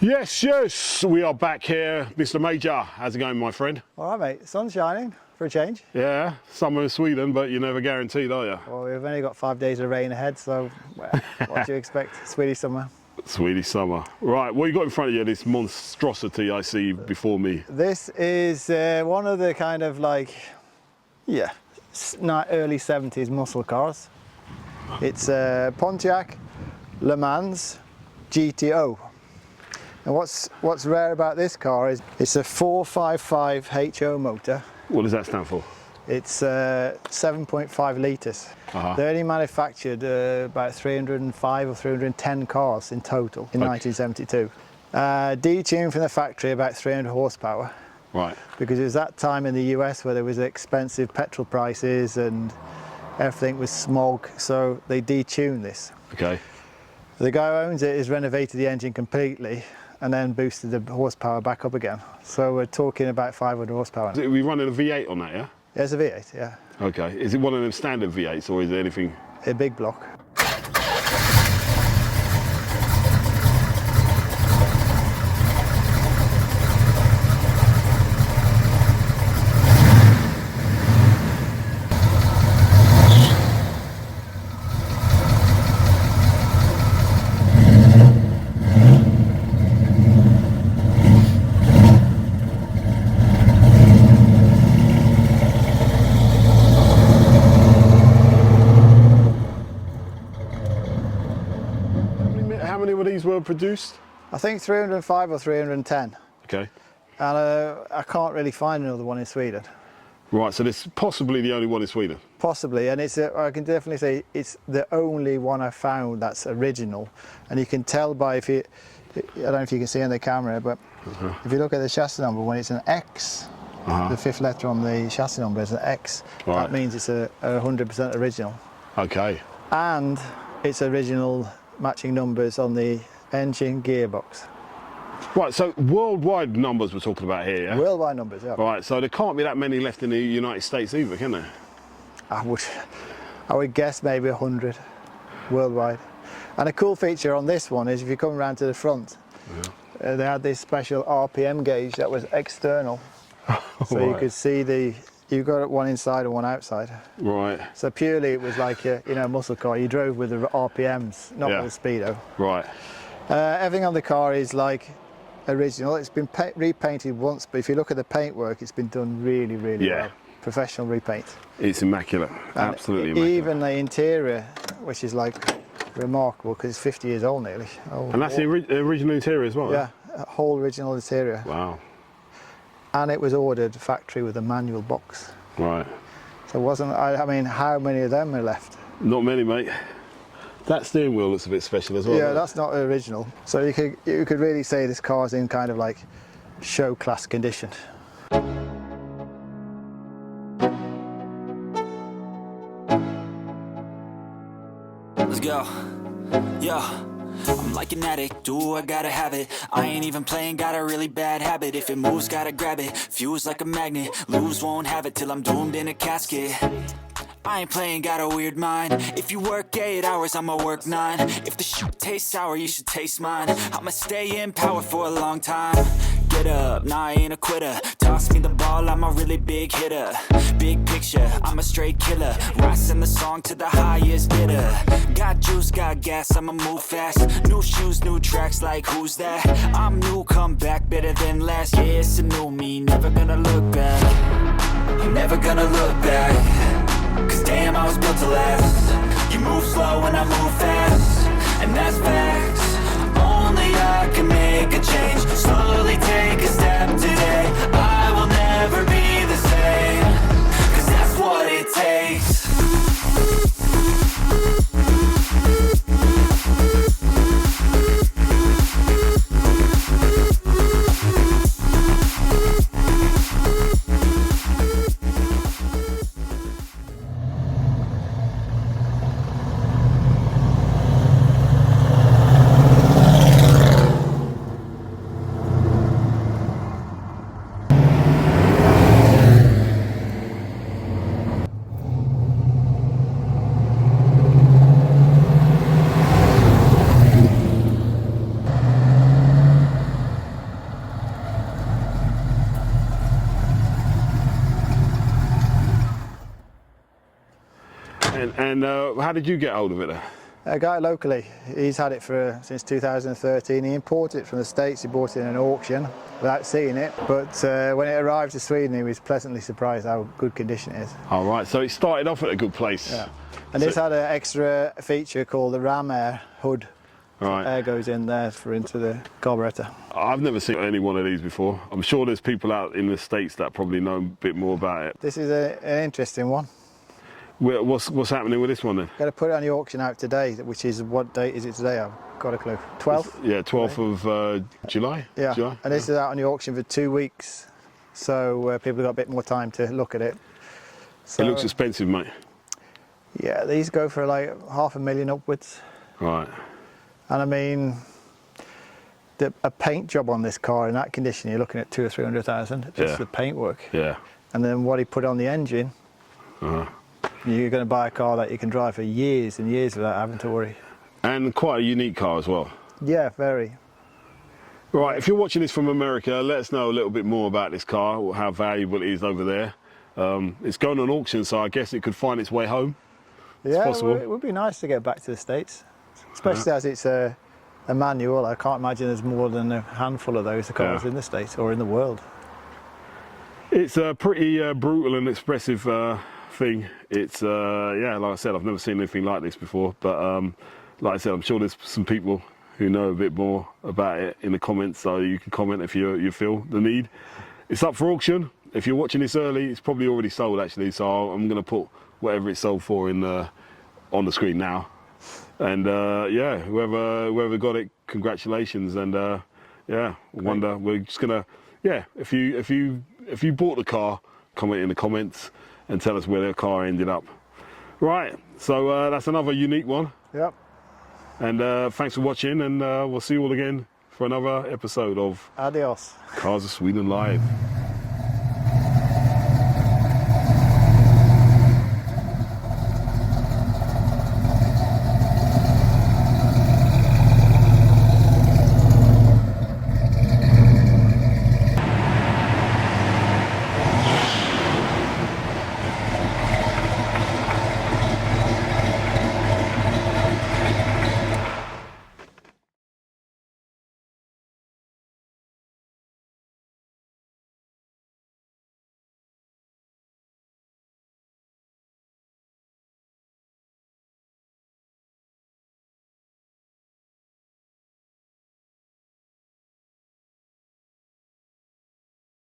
Yes, we are back here. Mr. Major, how's it going, my friend? All right, mate. Sun's shining for a change. Yeah, summer in Sweden, but you're never guaranteed, are you? Well, we've only got 5 days of rain ahead, so well, what do you expect? Swedish summer. Swedish summer. Right, what you got in front of you, this monstrosity I see before me? This is one of the kind of like, yeah, early 70s muscle cars. It's a Pontiac Lemans GTO. And what's rare about this car is it's a 455 HO motor. What does that stand for? It's 7.5 litres. They only manufactured about 305 or 310 cars in total in 1972. Detuned from the factory about 300 horsepower. Right. Because it was that time in the US where there was expensive petrol prices and everything was smog, so they detuned this. Okay. The guy who owns it has renovated the engine completely and then boosted the horsepower back up again. So we're talking about 500 horsepower. Are we running a V8 on that, yeah? Yeah, it's a V8, yeah. Okay. Is it one of them standard V8s or is there anything? A big block. How many of these were produced? I think 305 or 310. Okay. And I can't really find another one in Sweden. Right, so this is possibly the only one in Sweden? Possibly, and I can definitely say it's the only one I found that's original. And you can tell by I don't know if you can see on the camera, but if you look at the chassis number, when it's an X, the fifth letter on the chassis number is an X, that means it's a 100% original. Okay. And it's original matching numbers on the engine gearbox. Right, so worldwide numbers we're talking about here, yeah? Worldwide numbers, yeah. Right, so there can't be that many left in the United States either, can there? I would guess maybe 100 worldwide. And a cool feature on this one is if you come around to the front, they had this special RPM gauge that was external. So you could see you've got one inside and one outside. Right. So purely it was like a muscle car. You drove with the RPMs, not with the speedo. Right. Everything on the car is like original. It's been repainted once, but if you look at the paintwork, it's been done really, really well. Professional repaint. It's immaculate. Absolutely immaculate. Even the interior, which is like remarkable because it's 50 years old nearly. And that's the original interior as well? Yeah, a whole original interior. Wow. And it was ordered factory with a manual box. Right. So I mean, how many of them are left? Not many, mate. That steering wheel looks a bit special as well. Yeah, that's not original. So you could really say this car's in kind of like show class condition. Let's go. Yeah. I'm like an addict, do I gotta have it. I ain't even playing, got a really bad habit. If it moves, gotta grab it, fuse like a magnet. Lose, won't have it till I'm doomed in a casket. I ain't playing, got a weird mind. If you work 8 hours, I'ma work 9. If the shit tastes sour, you should taste mine. I'ma stay in power for a long time. Get up, nah, I ain't a quitter. Toss me the ball, I'm a really big hitter. Big picture, I'm a straight killer. Rising the song to the highest bidder. Got juice, got gas, I'ma move fast. New shoes, new tracks, like who's that? I'm new, come back, better than last. Yeah, it's a new me, never gonna look back. I'm never gonna look back. Cause damn, I was built to last. You move slow and I move fast, and that's facts. Only I can make a change. Slowly take a step today. I will never be the same. Cause that's what it takes. And how did you get hold of it then? A guy locally, he's had it since 2013. He imported it from the States. He bought it in an auction without seeing it. But when it arrived to Sweden, he was pleasantly surprised how good condition it is. All right, so it started off at a good place. Yeah. And this had an extra feature called the ram air hood. Right. Air goes in there into the carburetor. I've never seen any one of these before. I'm sure there's people out in the States that probably know a bit more about it. This is an interesting one. What's happening with this one then? Got to put it on the auction out today, which is, what date is it today? I've got a clue. 12th? Yeah, 12th of July? Yeah, July? and this is out on the auction for 2 weeks. So people have got a bit more time to look at it. So, It looks expensive, mate. Yeah, these go for like $500,000 upwards. Right. And I mean, a paint job on this car in that condition, you're looking at 200,000 or 300,000, just the paint work. Yeah. And then what he put on the engine, you're going to buy a car that you can drive for years and years without having to worry. And quite a unique car as well. Yeah, very. Right, if you're watching this from America, let us know a little bit more about this car, or how valuable it is over there. It's going on auction, so I guess it could find its way home. Yeah, possible. It would be nice to get back to the States, especially as it's a manual. I can't imagine there's more than a handful of those cars in the States or in the world. It's a pretty brutal and expressive thing. It's, yeah, like I said, I've never seen anything like this before, but like I said, I'm sure there's some people who know a bit more about it in the comments, so you can comment if you feel the need. It's up for auction. If you're watching this early, it's probably already sold actually, so I'm going to put whatever it's sold for in on the screen now. And yeah, whoever got it, congratulations. And yeah, we're just gonna, yeah, if you bought the car, comment in the comments and tell us where the car ended up. Right, so that's another unique one. Yep. And thanks for watching, and we'll see you all again for another episode of Adios. Cars of Sweden Live.